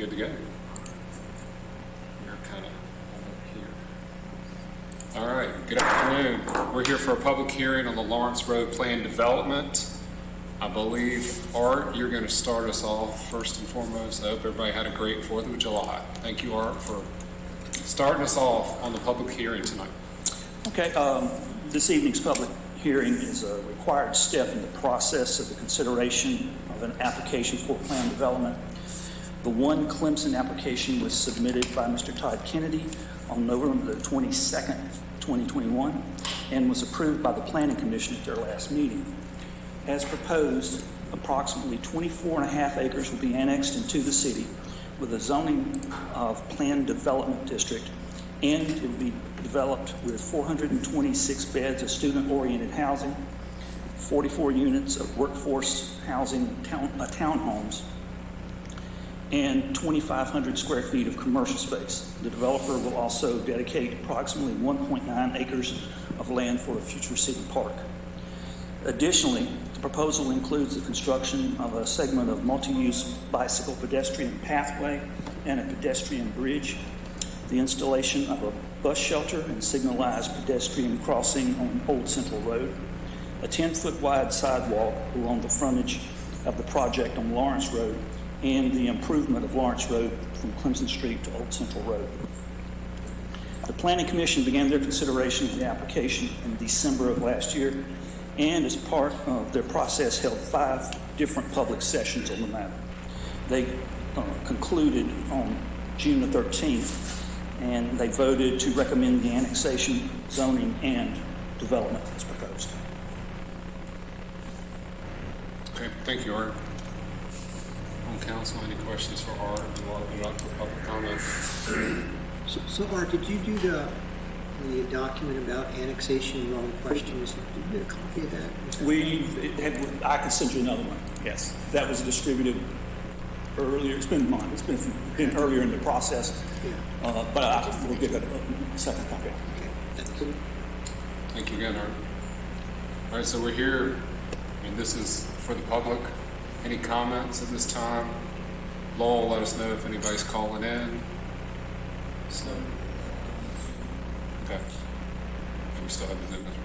good to go. You're kind of over here. All right, good afternoon. We're here for a public hearing on the Lawrence Road Plan Development. I believe, Art, you're going to start us off first and foremost. I hope everybody had a great 4th of July. Thank you, Art, for starting us off on the public hearing tonight. Okay, this evening's public hearing is a required step in the process of the consideration of an application for plan development. The one Clemson application was submitted by Mr. Todd Kennedy on November the 22nd, 2021, and was approved by the Planning Commission at their last meeting. As proposed, approximately 24.5 acres will be annexed into the city with a zoning of planned development district, and it will be developed with 426 beds of student-oriented housing, 44 units of workforce housing, townhomes, and 2,500 square feet of commercial space. The developer will also dedicate approximately 1.9 acres of land for a future city park. Additionally, the proposal includes the construction of a segment of multi-use bicycle pedestrian pathway and a pedestrian bridge, the installation of a bus shelter and signalized pedestrian crossing on Old Central Road, a 10-foot wide sidewalk along the frontage of the project on Lawrence Road, and the improvement of Lawrence Road from Clemson Street to Old Central Road. The Planning Commission began their consideration of the application in December of last year, and as part of their process held 5 different public sessions on the matter. They concluded on June the 13th, and they voted to recommend the annexation, zoning, and development as proposed. Okay, thank you, Art. On council, any questions for Art? Do you want to put it up for public comment? So Art, did you do the document about annexation and all the questions? Did you get a copy of that? I can send you another one. Yes, that was distributed earlier. It's been mine. It's been earlier in the process. Yeah. But we'll give it a second copy. Okay. Thank you. Thank you again, Art. All right, so we're here, and this is for the public. Any comments at this time? Lowell, let us know if anybody's calling in. So, okay. And we still have the numbers.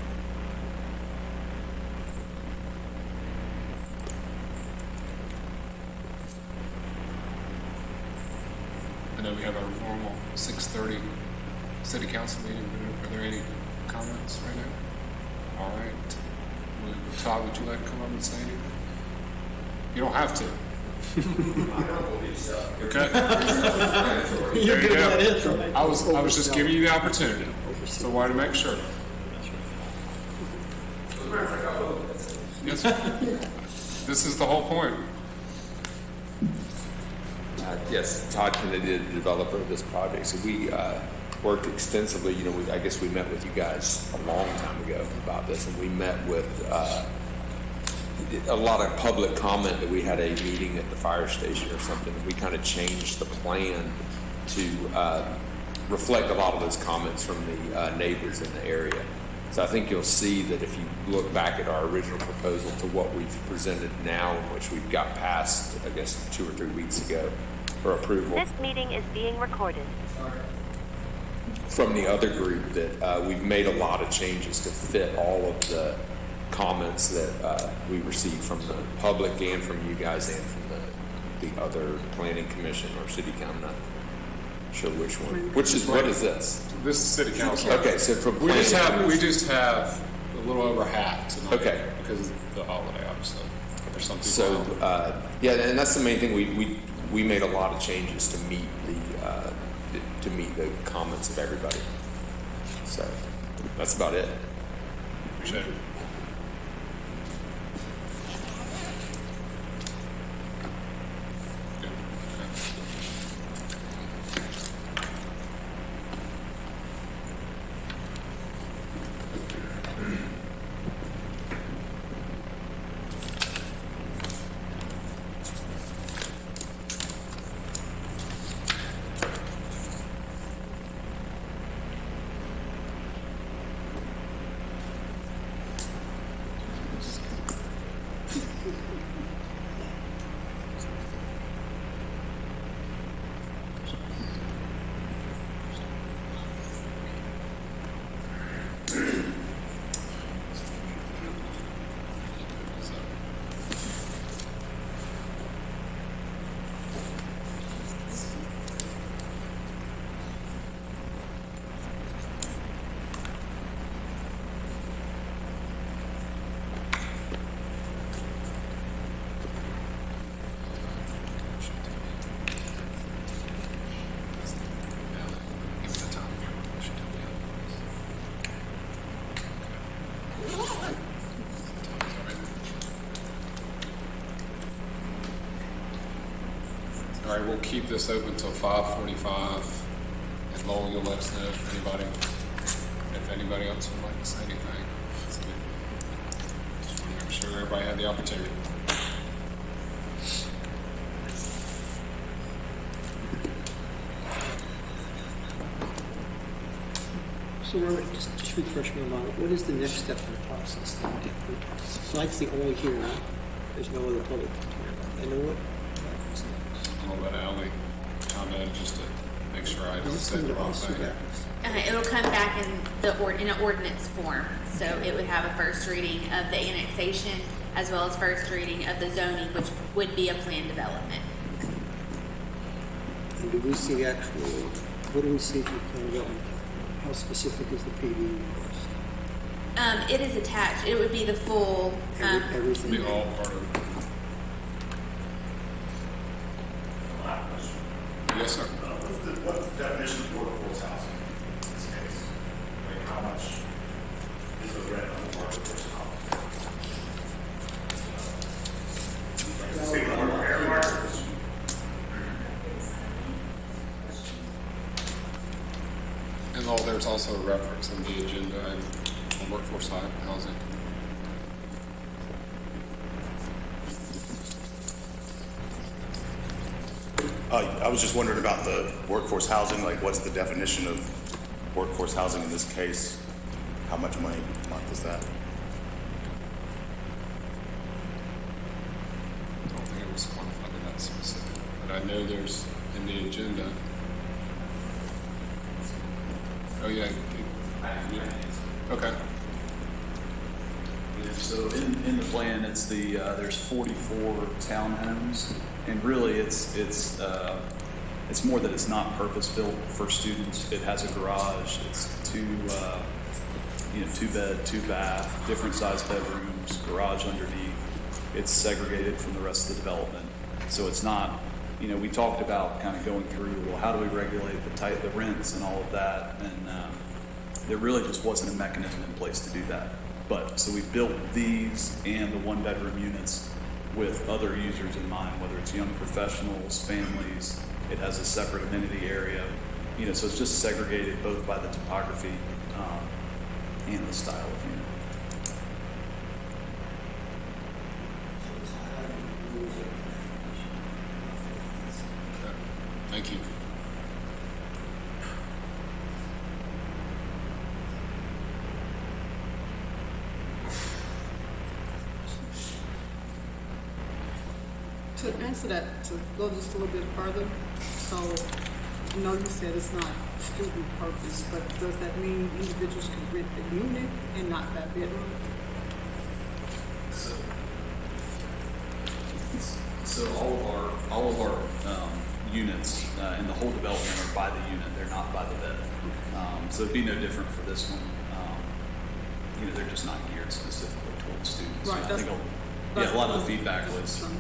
I know we have our normal 6:30 city council meeting. Are there any comments right now? All right. Todd, would you like to come up and say anything? You don't have to. I don't believe so. Okay. You're There you good go. at it, right? I was just giving you the opportunity. So I wanted to make sure. Yes, sir. This is the whole point. Yes, Todd Kennedy, the developer of this project. So we worked extensively. You know, I guess we met with you guys a long time ago about this, and we met with a lot of public comment that we had a meeting at the fire station or something. We kind of changed the plan to reflect a lot of those comments from the neighbors in the area. So I think you'll see that if you look back at our original proposal to what we've presented now, which we've got passed, I guess, 2 or 3 weeks ago for approval. This meeting is being recorded. From the other group, that we've made a lot of changes to fit all of the comments that we received from the public and from you guys and from the other planning commission or city council. I'm not sure which one. Which is, what is this? This is city council. Okay, so from We just planning- have a little over half tonight. Okay. Because of the holiday, obviously. There's some people. So yeah, and that's the main thing. We made a lot of changes to meet the comments of everybody. So that's about it. Appreciate it. All right, we'll keep this open till 5:45. And Lowell, you'll let us know if anybody else would like to say anything. So, just want to make sure everybody had the opportunity. So Robert, just refresh my mind, what is the next step in the process then? Tonight's the only hearing, there's no other public hearing. I know what happens next. I'll let Ally comment just to make sure I don't Does it say come the to wrong us or thing. that? It'll come back in an ordinance form. So it would have a first reading of the annexation as well as first reading of the zoning, which would be a planned development. And do we see actual, what do we see from plan development? How specific is the PD request? It is attached. It would be the full, Everything? Be all part of it. Yes, sir. What's the definition of workforce housing in this case? Like, how much is the rent on the workforce housing? Like, the state of air markets? And Lowell, there's also a reference in the agenda on workforce housing. I was just wondering about the workforce housing, like what's the definition of workforce housing in this case? How much money a month is that? I don't think it was quantified in that specific, but I know there's in the agenda. Oh, yeah. Okay. Yeah, so in the plan, it's there's 44 townhomes, and really it's more that it's not purpose-built for students. It has a garage, it's two bed, two bath, different size bedrooms, garage underneath. It's segregated from the rest of the development. So it's not, we talked about kind of going through, well, how do we regulate the rents and all of that? And there really just wasn't a mechanism in place to do that. But, so we've built these and the one-bedroom units with other users in mind, whether it's young professionals, families. It has a separate amenity area, so it's just segregated both by the topography and the style of unit. Okay. Thank you. To answer that, to go just a little bit further, so, you said it's not student purpose, but does that mean individuals can rent the unit and not that bedroom? So all of our units in the whole development are by the unit. They're not by the bed. So it'd be no different for this one. They're just not geared specifically towards students. Right, I think a lot of the feedback was, Right.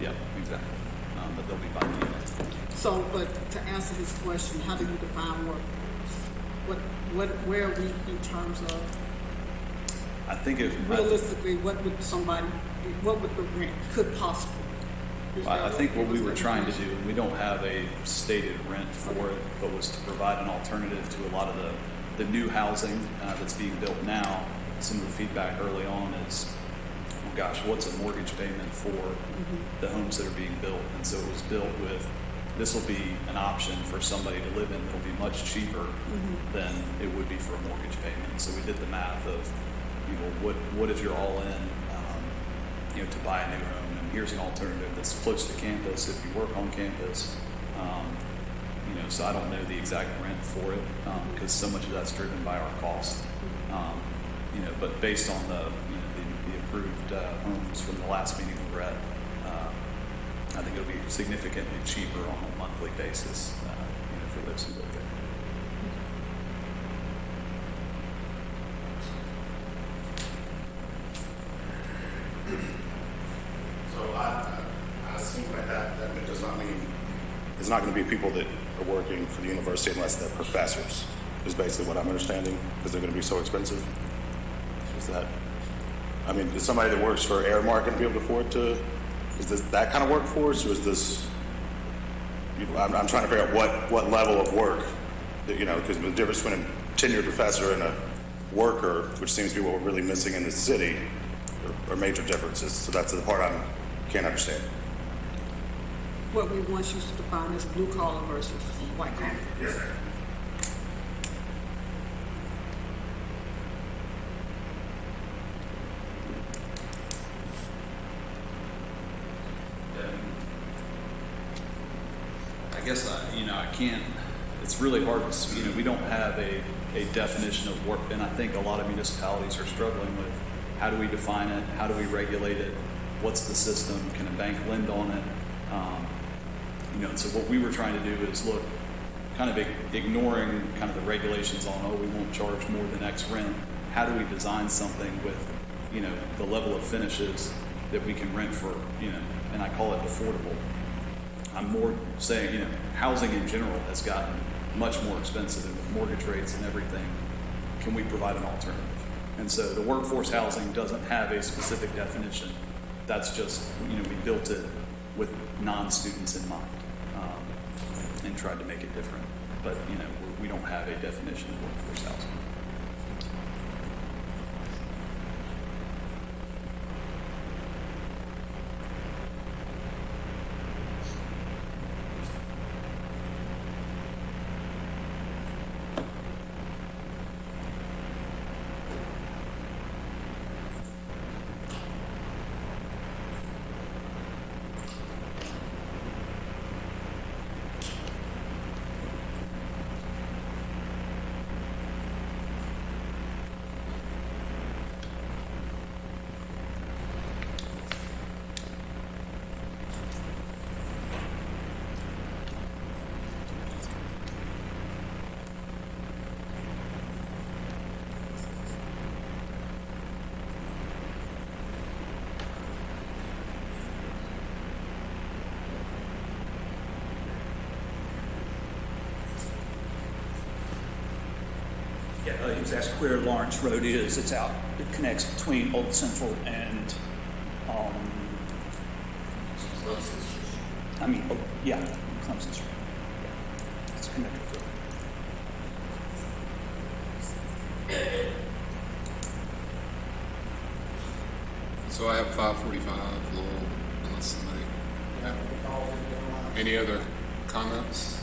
yeah, exactly. But they'll be by the unit. So, but to answer his question, how do you define where are we in terms of I think realistically, what would the rent could possibly? Is there I think what we is were there trying to do, information? and we don't have a stated rent for it, but was to provide an alternative to a lot of the new housing that's being built now. Some of the feedback early on is, oh gosh, what's a mortgage payment for the homes that are being built? And so it was built with, this will be an option for somebody to live in that'll be much cheaper than it would be for a mortgage payment. So we did the math of, what if you're all in, to buy a new home, and here's an alternative that's close to campus if you work on campus. So I don't know the exact rent for it because so much of that's driven by our cost. But based on the approved homes from the last meeting we were at, I think it'll be significantly cheaper on a monthly basis, for those who live there. So I assume that does not mean it's not going to be people that are working for the university unless they're professors, is basically what I'm understanding, because they're going to be so expensive. Is that, is somebody that works for Airmark going to be able to afford to, is this that kind of workforce, or is this I'm trying to figure out what level of work, that, because the difference between a tenured professor and a worker, which seems to be what we're really missing in this city, are major differences. So that's the part I can't understand. What we once used to define as blue collar versus white collar. Yes, sir. I guess I can't, it's really hard to, we don't have a definition of work, and I think a lot of municipalities are struggling with how do we define it, how do we regulate it, what's the system, can a bank lend on it? And so what we were trying to do is look, kind of ignoring kind of the regulations on, we won't charge more than X rent. How do we design something with, the level of finishes that we can rent for, and I call it affordable. I'm more saying, housing in general has gotten much more expensive, and with mortgage rates and everything, can we provide an alternative? And so the workforce housing doesn't have a specific definition. That's just, we built it with non-students in mind, and tried to make it different. But, we don't have a definition of workforce housing. Yeah, he was asking where Lawrence Road is. It's out. It connects between Old Central and, Clemson Street. Yeah, it's connected to it. So I have 5:45, Lowell, unless somebody, any other comments?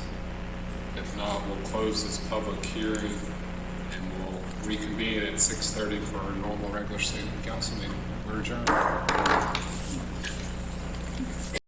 If not, we'll close this public hearing and we'll reconvene at 6:30 for our normal regular city council meeting. We're adjourned.